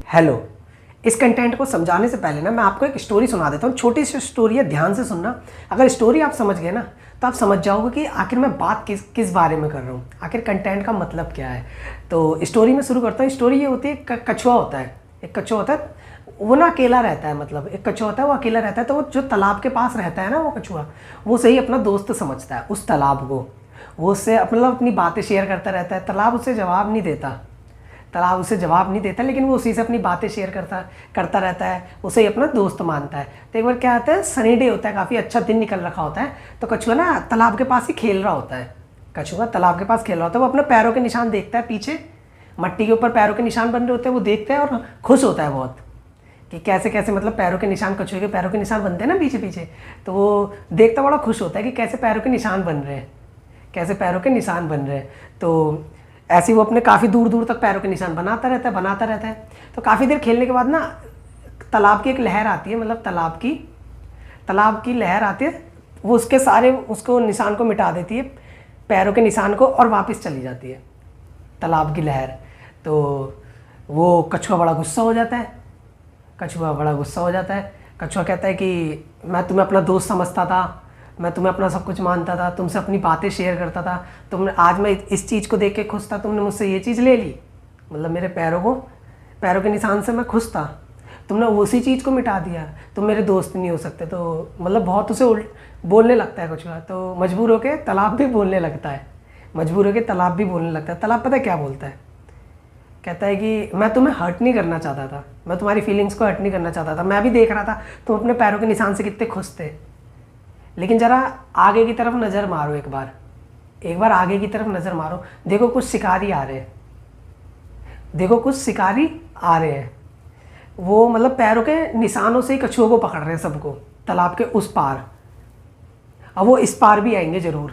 Hello. इस content को समझाने से पहले ना मैं आपको एक स्टोरी सुना देता हूँ। छोटी सी स्टोरी है, ध्यान से सुनना। अगर स्टोरी आप समझ गए ना तो आप समझ जाओगे कि आखिर मैं बात किस बारे में कर रहा हूँ, आखिर कंटेंट का मतलब क्या है। तो स्टोरी में शुरू करता हूँ। स्टोरी ये होती है, कछुआ होता है। एक कछुआ होता है, वो ना अकेला रहता है। मतलब एक कछुआ होता है, वो अकेला रहता है। तो वो जो तालाब के पास रहता है ना, वो कछुआ वो उसे ही अपना दोस्त समझता है, उस तालाब को। वो उससे मतलब अपनी बातें शेयर करता रहता है। तालाब उसे जवाब नहीं देता, लेकिन वो उसी से अपनी बातें शेयर करता रहता है, उसे ही अपना दोस्त मानता है। तो एक बार क्या होता है, सनी डे होता है, काफ़ी अच्छा दिन निकल रखा होता है। तो कछुआ ना तालाब के पास ही खेल रहा होता है। कछुआ तालाब के पास खेल रहा होता है। वो अपने पैरों के निशान देखता है, पीछे मट्टी के ऊपर पैरों के निशान बन रहे होते हैं। वो देखता है और खुश होता है बहुत कि कैसे कैसे मतलब पैरों के निशान, कछुए के पैरों के निशान बनते हैं ना पीछे पीछे। तो वो देखता बड़ा खुश होता है कि कैसे पैरों के निशान बन रहे हैं, कैसे पैरों के निशान बन रहे हैं। तो ऐसे ही वो अपने काफ़ी दूर दूर तक पैरों के निशान बनाता रहता है। तो काफ़ी देर खेलने के बाद ना तालाब की एक लहर आती है, मतलब तालाब की लहर आती है। वो उसको निशान को मिटा देती है, पैरों के निशान को, और वापस चली जाती है तालाब की लहर। तो वो कछुआ बड़ा गुस्सा हो जाता है। कछुआ कहता है कि मैं तुम्हें अपना दोस्त समझता था, मैं तुम्हें अपना सब कुछ मानता था, तुमसे अपनी बातें शेयर करता था। तुमने आज मैं इस चीज़ को देख के खुश था, तुमने मुझसे ये चीज़ ले ली, मतलब मेरे पैरों के निशान से मैं खुश था, तुमने उसी चीज़ को मिटा दिया, तुम मेरे दोस्त नहीं हो सकते। तो मतलब बहुत उसे बोलने लगता है कछुआ। तो मजबूर होकर तालाब भी बोलने लगता है। तालाब पता है क्या बोलता है? कहता है कि मैं तुम्हें हर्ट नहीं करना चाहता था, मैं तुम्हारी फीलिंग्स को हर्ट नहीं करना चाहता था। मैं भी देख रहा था तुम अपने पैरों के निशान से कितने खुश थे, लेकिन ज़रा आगे की तरफ नज़र मारो, एक बार आगे की तरफ नज़र मारो, देखो कुछ शिकारी आ रहे हैं। वो मतलब पैरों के निशानों से ही कछुओं को पकड़ रहे हैं सबको, तालाब के उस पार। अब वो इस पार भी आएंगे ज़रूर।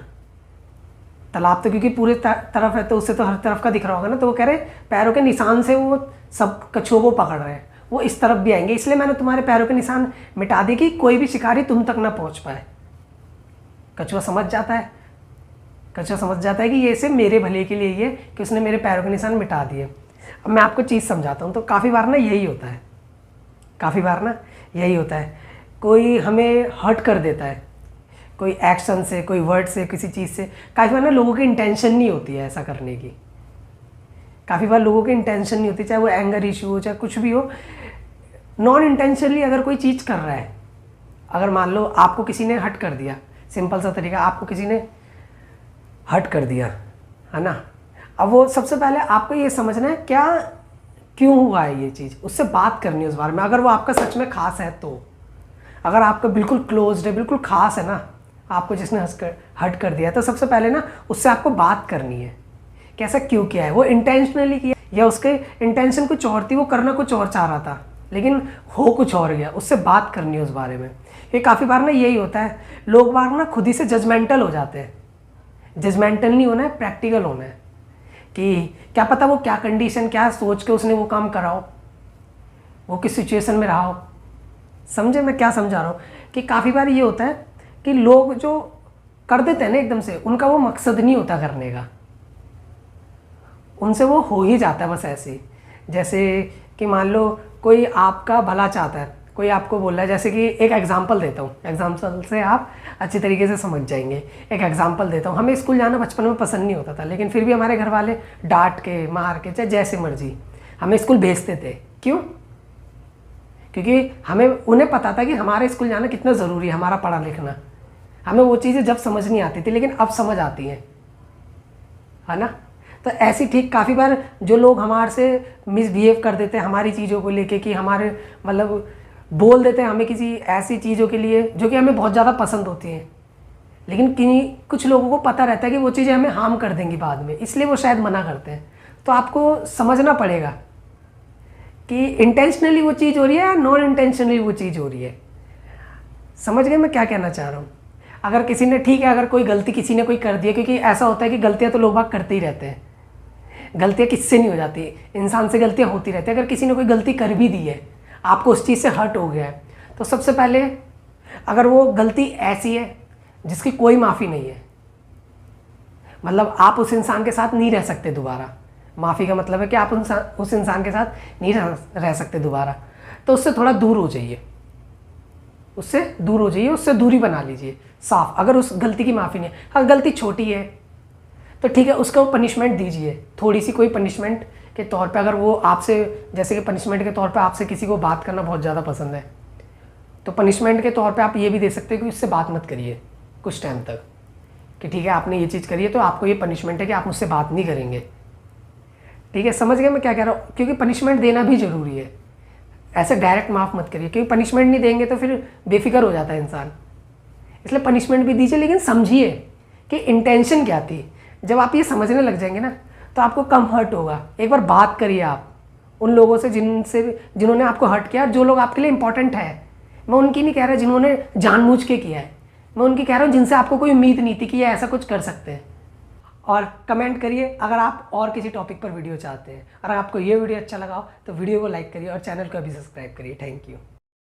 तालाब तो क्योंकि पूरे तरफ है तो उससे तो हर तरफ का दिख रहा होगा ना। तो वो कह रहे पैरों के निशान से वो सब कछुओं को पकड़ रहे हैं, वो इस तरफ भी आएंगे, इसलिए मैंने तुम्हारे पैरों के निशान मिटा दिए कि कोई भी शिकारी तुम तक ना पहुँच पाए। कछुआ समझ जाता है कि ये सिर्फ मेरे भले के लिए ही है कि उसने मेरे पैरों के निशान मिटा दिए। अब मैं आपको चीज़ समझाता हूँ। तो काफ़ी बार ना यही होता है, कोई हमें हर्ट कर देता है, कोई एक्शन से, कोई वर्ड से, किसी चीज़ से। काफ़ी बार ना लोगों की इंटेंशन नहीं होती है ऐसा करने की। चाहे वो एंगर इशू हो, चाहे कुछ भी हो, नॉन इंटेंशनली अगर कोई चीज़ कर रहा है, अगर मान लो आपको किसी ने हर्ट कर दिया, सिंपल सा तरीका, आपको किसी ने हर्ट कर दिया है ना। अब वो सबसे पहले आपको ये समझना है क्यों हुआ है ये चीज़, उससे बात करनी है उस बारे में। अगर वो आपका सच में खास है तो, अगर आपका बिल्कुल क्लोज्ड है, बिल्कुल खास है ना, आपको जिसने हर्ट कर दिया है, तो सबसे पहले ना उससे आपको बात करनी है कि ऐसा क्यों किया है, वो इंटेंशनली किया या उसके इंटेंशन कुछ और थी, वो करना कुछ और चाह रहा था लेकिन हो कुछ और गया। उससे बात करनी है उस बारे में। ये काफ़ी बार ना यही होता है, लोग बार ना खुद ही से जजमेंटल हो जाते हैं। जजमेंटल नहीं होना है, प्रैक्टिकल होना है कि क्या पता वो क्या कंडीशन, क्या सोच के उसने वो काम करा हो, वो किस सिचुएशन में रहा हो। समझे मैं क्या समझा रहा हूँ? कि काफ़ी बार ये होता है कि लोग जो कर देते हैं ना एकदम से, उनका वो मकसद नहीं होता करने का, उनसे वो हो ही जाता है बस ऐसे। जैसे कि मान लो कोई आपका भला चाहता है, कोई आपको बोल रहा है, जैसे कि एक एग्जांपल देता हूँ, एग्जांपल से आप अच्छी तरीके से समझ जाएंगे। एक एग्जांपल देता हूँ। हमें स्कूल जाना बचपन में पसंद नहीं होता था, लेकिन फिर भी हमारे घर वाले डांट के, मार के, चाहे जैसे मर्जी हमें स्कूल भेजते थे। क्यों? क्योंकि उन्हें पता था कि हमारे स्कूल जाना कितना ज़रूरी है, हमारा पढ़ा लिखना। हमें वो चीज़ें जब समझ नहीं आती थी, लेकिन अब समझ आती हैं, है ना। तो ऐसी ठीक काफ़ी बार जो लोग हमारे से मिसबिहेव कर देते हैं हमारी चीज़ों को लेके, कि हमारे मतलब बोल देते हैं हमें किसी ऐसी चीज़ों के लिए जो कि हमें बहुत ज़्यादा पसंद होती हैं, लेकिन कुछ लोगों को पता रहता है कि वो चीज़ें हमें हार्म कर देंगी बाद में, इसलिए वो शायद मना करते हैं। तो आपको समझना पड़ेगा कि इंटेंशनली वो चीज़ हो रही है या नॉन इंटेंशनली वो चीज़ हो रही है। समझ गए मैं क्या कहना चाह रहा हूँ? अगर किसी ने, ठीक है, अगर कोई गलती किसी ने कोई कर दी है, क्योंकि ऐसा होता है कि गलतियाँ तो लोग बाग करते ही रहते हैं, गलतियाँ किससे नहीं हो जाती, इंसान से गलतियाँ होती रहती है। अगर किसी ने कोई गलती कर भी दी है, आपको उस चीज़ से हर्ट हो गया है, तो सबसे पहले अगर वो गलती ऐसी है जिसकी कोई माफ़ी नहीं है, मतलब आप उस इंसान के साथ नहीं रह सकते दोबारा, माफ़ी का मतलब है कि आप उस इंसान के साथ नहीं रह सकते दोबारा, तो उससे थोड़ा दूर हो जाइए, उससे दूर हो जाइए, उससे दूरी बना लीजिए साफ। अगर उस गलती की माफ़ी नहीं है, हाँ गलती छोटी है तो ठीक है, उसको पनिशमेंट दीजिए, थोड़ी सी कोई पनिशमेंट के तौर पे। अगर वो आपसे, जैसे कि पनिशमेंट के तौर पे आपसे किसी को बात करना बहुत ज़्यादा पसंद है, तो पनिशमेंट के तौर पे आप ये भी दे सकते हो कि उससे बात मत करिए कुछ टाइम तक, कि ठीक है आपने ये चीज़ करी है तो आपको ये पनिशमेंट है कि आप मुझसे बात नहीं करेंगे। ठीक है, समझ गए मैं क्या कह रहा हूँ, क्योंकि पनिशमेंट देना भी ज़रूरी है। ऐसे डायरेक्ट माफ़ मत करिए, क्योंकि पनिशमेंट नहीं देंगे तो फिर बेफिक्र हो जाता है इंसान। इसलिए पनिशमेंट भी दीजिए, लेकिन समझिए कि इंटेंशन क्या थी। जब आप ये समझने लग जाएंगे ना, तो आपको कम हर्ट होगा। एक बार बात करिए आप उन लोगों से जिन्होंने आपको हर्ट किया, जो लोग आपके लिए इंपॉर्टेंट है। मैं उनकी नहीं कह रहा जिन्होंने जानबूझ के किया है, मैं उनकी कह रहा हूँ जिनसे आपको कोई उम्मीद नहीं थी कि ये ऐसा कुछ कर सकते हैं। और कमेंट करिए अगर आप और किसी टॉपिक पर वीडियो चाहते हैं। अगर आपको ये वीडियो अच्छा लगा हो तो वीडियो को लाइक करिए और चैनल को भी सब्सक्राइब करिए। Thank you.